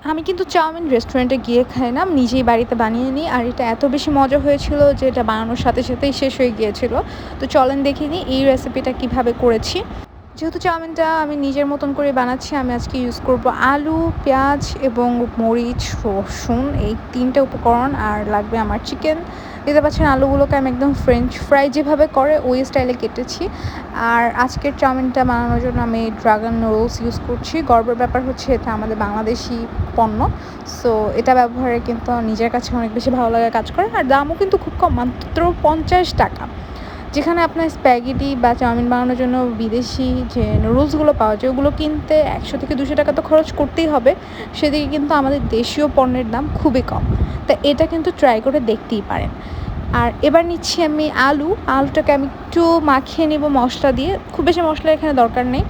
আমি কিন্তু চাউমিন রেস্টুরেন্টে গিয়ে খাই না, আমি নিজেই বাড়িতে বানিয়ে নিই। আর এটা এত বেশি মজা হয়েছিল যে এটা বানানোর সাথে সাথেই শেষ হয়ে গিয়েছিল। তো চলেন দেখে নিই এই রেসিপিটা কিভাবে করেছি। যেহেতু চাউমিনটা আমি নিজের মতন করে বানাচ্ছি, আমি আজকে ইউজ করব আলু, পেঁয়াজ এবং মরিচ, রসুন, এই ৩টা উপকরণ। আর লাগবে আমার চিকেন। দেখতে পাচ্ছেন আলুগুলোকে আমি একদম ফ্রেঞ্চ ফ্রাই যেভাবে করে ওই স্টাইলে কেটেছি। আর আজকের চাউমিনটা বানানোর জন্য আমি ড্রাগন নুডলস ইউজ করছি। গর্বের ব্যাপার হচ্ছে এটা আমাদের বাংলাদেশি পণ্য। সো এটা ব্যবহারে কিন্তু নিজের কাছে অনেক বেশি ভালো লাগা কাজ করে। আর দামও কিন্তু খুব কম, মাত্র ৫০ টাকা। যেখানে আপনার স্প্যাগেটি বা চাউমিন বানানোর জন্য বিদেশি যে নুডলসগুলো পাওয়া যায় ওগুলো কিনতে ১০০ থেকে ২০০ টাকা তো খরচ করতেই হবে, সেদিকে কিন্তু আমাদের দেশীয় পণ্যের দাম খুবই কম। তা এটা কিন্তু ট্রাই করে দেখতেই পারেন। আর এবার নিচ্ছি আমি আলুটাকে আমি একটু মাখিয়ে নেব মশলা দিয়ে, খুব বেশি মশলা এখানে দরকার নেই।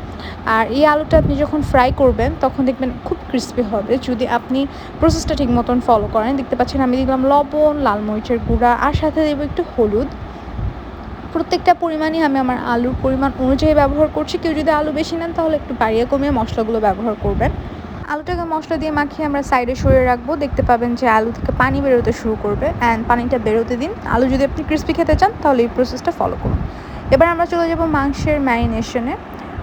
আর এই আলুটা আপনি যখন ফ্রাই করবেন তখন দেখবেন খুব ক্রিস্পি হবে যদি আপনি প্রসেসটা ঠিক মতন ফলো করেন। দেখতে পাচ্ছেন আমি দিলাম লবণ, লাল মরিচের গুঁড়া, আর সাথে দেবো একটু হলুদ। প্রত্যেকটা পরিমাণই আমি আমার আলুর পরিমাণ অনুযায়ী ব্যবহার করছি। কেউ যদি আলু বেশি নেন তাহলে একটু বাড়িয়ে কমিয়ে মশলাগুলো ব্যবহার করবেন। আলুটাকে মশলা দিয়ে মাখিয়ে আমরা সাইডে সরিয়ে রাখবো। দেখতে পাবেন যে আলু থেকে পানি বেরোতে শুরু করবে, অ্যান্ড পানিটা বেরোতে দিন। আলু যদি আপনি ক্রিস্পি খেতে চান তাহলে এই প্রসেসটা ফলো করুন। এবার আমরা চলে যাব মাংসের ম্যারিনেশনে।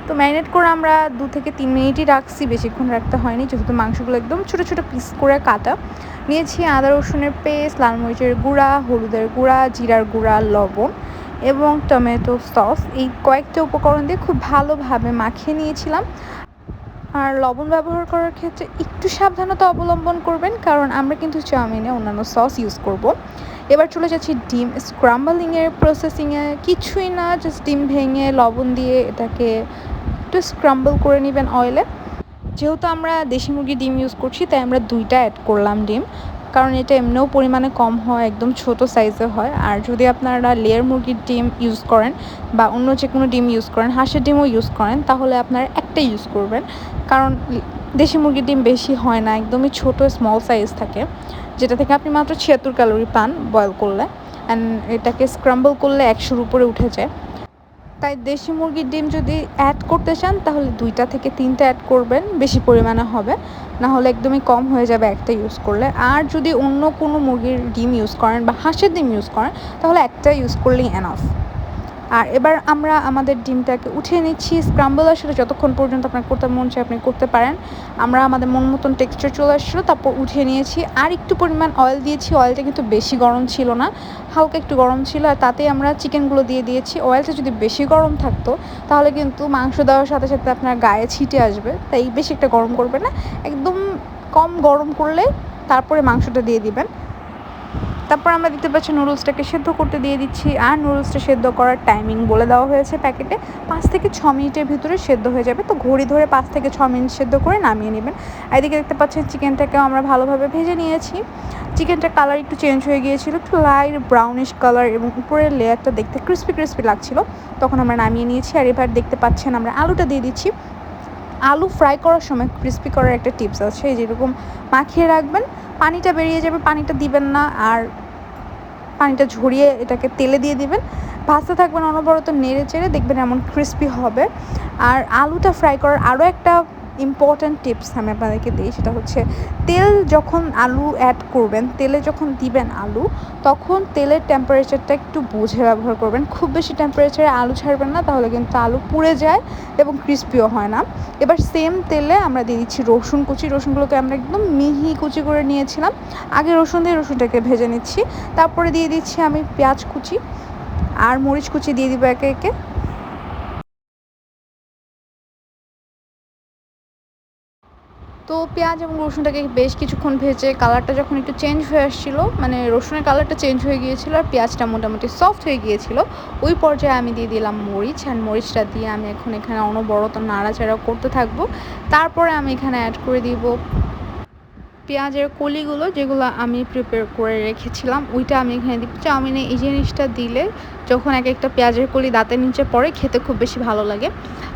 তো ম্যারিনেট করে আমরা 2 থেকে 3 মিনিটই রাখছি, বেশিক্ষণ রাখতে হয়নি যেহেতু মাংসগুলো একদম ছোটো ছোটো পিস করে কাটা। নিয়েছি আদা রসুনের পেস্ট, লাল মরিচের গুঁড়া, হলুদের গুঁড়া, জিরার গুঁড়া, লবণ এবং টমেটো সস। এই কয়েকটা উপকরণ দিয়ে খুব ভালোভাবে মাখিয়ে নিয়েছিলাম। আর লবণ ব্যবহার করার ক্ষেত্রে একটু সাবধানতা অবলম্বন করবেন, কারণ আমরা কিন্তু চাউমিনে অন্যান্য সস ইউজ করব। এবার চলে যাচ্ছি ডিম স্ক্রাম্বলিংয়ের প্রসেসিংয়ে। কিছুই না, জাস্ট ডিম ভেঙে লবণ দিয়ে এটাকে একটু স্ক্রাম্বল করে নেবেন অয়েলে। যেহেতু আমরা দেশি মুরগির ডিম ইউজ করছি তাই আমরা 2টা অ্যাড করলাম ডিম, কারণ এটা এমনিও পরিমাণে কম হয়, একদম ছোট সাইজে হয়। আর যদি আপনারা লেয়ার মুরগির ডিম ইউজ করেন বা অন্য যে কোনো ডিম ইউজ করেন, হাঁসের ডিমও ইউজ করেন, তাহলে আপনারা একটা ইউজ করবেন, কারণ দেশি মুরগির ডিম বেশি হয় না, একদমই ছোট স্মল সাইজ থাকে, যেটা থেকে আপনি মাত্র 76 ক্যালোরি পান বয়েল করলে। অ্যান্ড এটাকে স্ক্রাম্বল করলে 100-র উপরে উঠে যায়। তাই দেশি মুরগির ডিম যদি অ্যাড করতে চান তাহলে 2টা থেকে 3টা অ্যাড করবেন, বেশি পরিমাণে হবে, না হলে একদমই কম হয়ে যাবে একটা ইউজ করলে। আর যদি অন্য কোনো মুরগির ডিম ইউজ করেন বা হাঁসের ডিম ইউজ করেন তাহলে একটা ইউজ করলেই এনাফ। আর এবার আমরা আমাদের ডিমটাকে উঠিয়ে নিচ্ছি। স্ক্রাম্বল আসলে যতক্ষণ পর্যন্ত আপনার করতে মন চায় আপনি করতে পারেন। আমরা আমাদের মন মতন টেক্সচার চলে আসছিলো, তারপর উঠিয়ে নিয়েছি। আর একটু পরিমাণ অয়েল দিয়েছি, অয়েলটা কিন্তু বেশি গরম ছিল না, হালকা একটু গরম ছিল। আর তাতেই আমরা চিকেনগুলো দিয়ে দিয়েছি। অয়েলটা যদি বেশি গরম থাকতো তাহলে কিন্তু মাংস দেওয়ার সাথে সাথে আপনার গায়ে ছিটে আসবে, তাই বেশি একটা গরম করবে না, একদম কম গরম করলে তারপরে মাংসটা দিয়ে দিবেন। তারপর আমরা দেখতে পাচ্ছি নুডলসটাকে সেদ্ধ করতে দিয়ে দিচ্ছি। আর নুডলসটা সেদ্ধ করার টাইমিং বলে দেওয়া হয়েছে প্যাকেটে, 5 থেকে 6 মিনিটের ভিতরে সেদ্ধ হয়ে যাবে। তো ঘড়ি ধরে 5 থেকে 6 মিনিট সেদ্ধ করে নামিয়ে নেবেন। এদিকে দেখতে পাচ্ছেন চিকেনটাকেও আমরা ভালোভাবে ভেজে নিয়েছি। চিকেনটার কালার একটু চেঞ্জ হয়ে গিয়েছিল, একটু লাইট ব্রাউনিশ কালার, এবং উপরের লেয়ারটা দেখতে ক্রিস্পি ক্রিস্পি লাগছিল, তখন আমরা নামিয়ে নিয়েছি। আর এবার দেখতে পাচ্ছেন আমরা আলুটা দিয়ে দিচ্ছি। আলু ফ্রাই করার সময় ক্রিস্পি করার একটা টিপস আছে, যেরকম মাখিয়ে রাখবেন, পানিটা বেরিয়ে যাবে, পানিটা দিবেন না, আর পানিটা ঝরিয়ে এটাকে তেলে দিয়ে দিবেন, ভাজতে থাকবেন অনবরত নেড়ে চেড়ে, দেখবেন এমন ক্রিস্পি হবে। আর আলুটা ফ্রাই করার আরও একটা ইম্পর্ট্যান্ট টিপস আমি আপনাদেরকে দিই, সেটা হচ্ছে তেল যখন আলু অ্যাড করবেন, তেলে যখন দিবেন আলু, তখন তেলের টেম্পারেচারটা একটু বুঝে ব্যবহার করবেন। খুব বেশি টেম্পারেচারে আলু ছাড়বেন না, তাহলে কিন্তু আলু পুড়ে যায় এবং ক্রিস্পিও হয় না। এবার সেম তেলে আমরা দিয়ে দিচ্ছি রসুন কুচি। রসুনগুলোকে আমরা একদম মিহি কুচি করে নিয়েছিলাম। আগে রসুন দিয়ে রসুনটাকে ভেজে নিচ্ছি, তারপরে দিয়ে দিচ্ছি আমি পেঁয়াজ কুচি আর মরিচ কুচি দিয়ে দিব একে একে। তো পেঁয়াজ এবং রসুনটাকে বেশ কিছুক্ষণ ভেজে কালারটা যখন একটু চেঞ্জ হয়ে আসছিলো, মানে রসুনের কালারটা চেঞ্জ হয়ে গিয়েছিলো আর পেঁয়াজটা মোটামুটি সফট হয়ে গিয়েছিলো, ওই পর্যায়ে আমি দিয়ে দিলাম মরিচ। আর মরিচটা দিয়ে আমি এখন এখানে অনবরত নাড়াচাড়া করতে থাকবো। তারপরে আমি এখানে অ্যাড করে দিব পেঁয়াজের কলিগুলো, যেগুলো আমি প্রিপেয়ার করে রেখেছিলাম, ওইটা আমি এখানে দিই। চাউমিনে এই জিনিসটা দিলে যখন এক একটা পেঁয়াজের কলি দাঁতের নিচে পড়ে, খেতে খুব বেশি ভালো লাগে।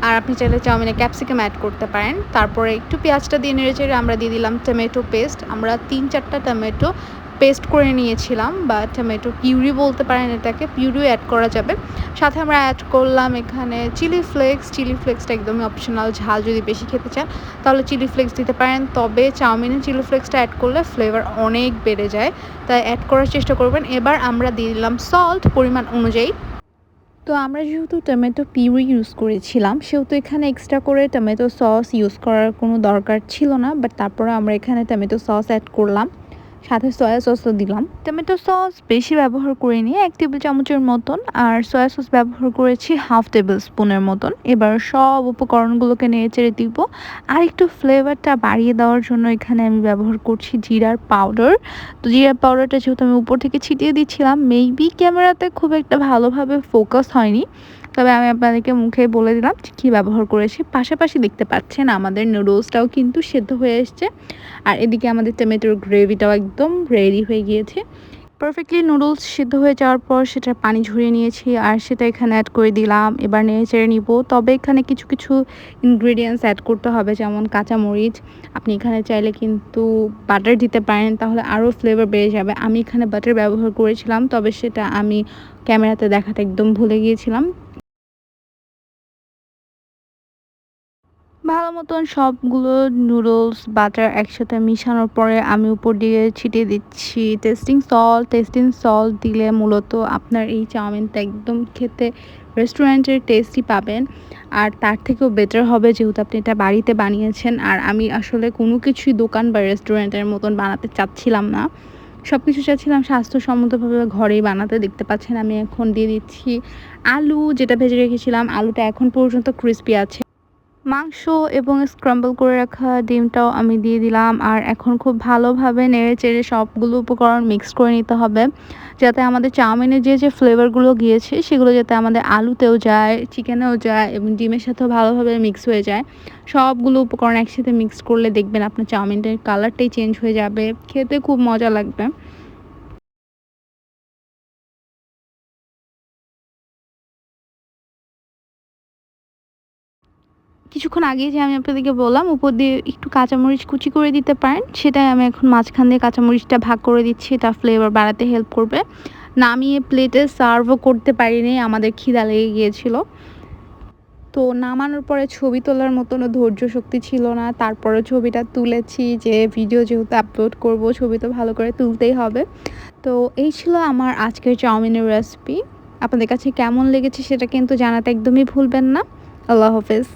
আর আপনি চাইলে চাউমিনে ক্যাপসিকাম অ্যাড করতে পারেন। তারপরে একটু পেঁয়াজটা দিয়ে নেড়ে চেড়ে আমরা দিয়ে দিলাম টমেটো পেস্ট। আমরা 3-4টা টমেটো পেস্ট করে নিয়েছিলাম, বা টমেটো পিউরি বলতে পারেন এটাকে, পিউরিও অ্যাড করা যাবে। সাথে আমরা অ্যাড করলাম এখানে চিলি ফ্লেক্স। চিলি ফ্লেক্সটা একদমই অপশনাল, ঝাল যদি বেশি খেতে চান তাহলে চিলি ফ্লেক্স দিতে পারেন, তবে চাউমিনে চিলি ফ্লেক্সটা অ্যাড করলে ফ্লেভার অনেক বেড়ে যায়, তাই অ্যাড করার চেষ্টা করবেন। এবার আমরা দিয়ে দিলাম সল্ট পরিমাণ অনুযায়ী। তো আমরা যেহেতু টমেটো পিউরি ইউজ করেছিলাম সেহেতু এখানে এক্সট্রা করে টমেটো সস ইউজ করার কোনো দরকার ছিল না, বাট তারপরে আমরা এখানে টমেটো সস অ্যাড করলাম, সাথে সয়া সসও দিলাম। টমেটো সস বেশি ব্যবহার করিনি, 1 টেবিল চামচের মতন, আর সয়া সস ব্যবহার করেছি 1/2 টেবিল স্পুনের মতন। এবার সব উপকরণগুলোকে নেড়েচেড়ে দিব। আর একটু ফ্লেভারটা বাড়িয়ে দেওয়ার জন্য এখানে আমি ব্যবহার করছি জিরার পাউডার। তো জিরার পাউডারটা যেহেতু আমি উপর থেকে ছিটিয়ে দিচ্ছিলাম, মেবি ক্যামেরাতে খুব একটা ভালোভাবে ফোকাস হয়নি, তবে আমি আপনাদেরকে মুখে বলে দিলাম কী ব্যবহার করেছি। পাশাপাশি দেখতে পাচ্ছেন আমাদের নুডলসটাও কিন্তু সেদ্ধ হয়ে এসছে, আর এদিকে আমাদের টমেটোর গ্রেভিটাও একদম রেডি হয়ে গিয়েছে। পারফেক্টলি নুডলস সিদ্ধ হয়ে যাওয়ার পর সেটা পানি ঝরিয়ে নিয়েছি আর সেটা এখানে অ্যাড করে দিলাম। এবার নেড়ে চেড়ে নিব, তবে এখানে কিছু কিছু ইনগ্রেডিয়েন্টস অ্যাড করতে হবে, যেমন কাঁচামরিচ। আপনি এখানে চাইলে কিন্তু বাটার দিতে পারেন, তাহলে আরও ফ্লেভার বেড়ে যাবে। আমি এখানে বাটার ব্যবহার করেছিলাম, তবে সেটা আমি ক্যামেরাতে দেখাতে একদম ভুলে গিয়েছিলাম। ভালো মতন সবগুলো নুডলস বাটার একসাথে মিশানোর পরে আমি উপর দিয়ে ছিটিয়ে দিচ্ছি টেস্টিং সল্ট। টেস্টিং সল্ট দিলে মূলত আপনার এই চাউমিনটা একদম খেতে রেস্টুরেন্টের টেস্টই পাবেন, আর তার থেকেও বেটার হবে যেহেতু আপনি এটা বাড়িতে বানিয়েছেন। আর আমি আসলে কোনো কিছুই দোকান বা রেস্টুরেন্টের মতন বানাতে চাচ্ছিলাম না, সব কিছু চাচ্ছিলাম স্বাস্থ্যসম্মতভাবে ঘরেই বানাতে। দেখতে পাচ্ছেন আমি এখন দিয়ে দিচ্ছি আলু, যেটা ভেজে রেখেছিলাম। আলুটা এখন পর্যন্ত ক্রিস্পি আছে। মাংস এবং স্ক্রাম্বল করে রাখা ডিমটাও আমি দিয়ে দিলাম, আর এখন খুব ভালোভাবে নেড়েচেড়ে সবগুলো উপকরণ মিক্স করে নিতে হবে, যাতে আমাদের চাউমিনে যে ফ্লেভারগুলো গিয়েছে সেগুলো যাতে আমাদের আলুতেও যায়, চিকেনেও যায় এবং ডিমের সাথেও ভালোভাবে মিক্স হয়ে যায়। সবগুলো উপকরণ একসাথে মিক্স করলে দেখবেন আপনার চাউমিনটার কালারটাই চেঞ্জ হয়ে যাবে, খেতে খুব মজা লাগবে। কিছুক্ষণ আগেই যে আমি আপনাদেরকে বললাম উপর দিয়ে একটু কাঁচামরিচ কুচি করে দিতে পারেন, সেটাই আমি এখন মাঝখান দিয়ে কাঁচামরিচটা ভাগ করে দিচ্ছি, এটা ফ্লেভার বাড়াতে হেল্প করবে। নামিয়ে প্লেটে সার্ভও করতে পারিনি, আমাদের খিদা লেগে গিয়েছিল। তো নামানোর পরে ছবি তোলার মতনও ধৈর্য শক্তি ছিল না, তারপরে ছবিটা তুলেছি, যে ভিডিও যেহেতু আপলোড করব ছবি তো ভালো করে তুলতেই হবে। তো এই ছিল আমার আজকের চাউমিনের রেসিপি। আপনাদের কাছে কেমন লেগেছে সেটা কিন্তু জানাতে একদমই ভুলবেন না। আল্লাহ হাফেজ।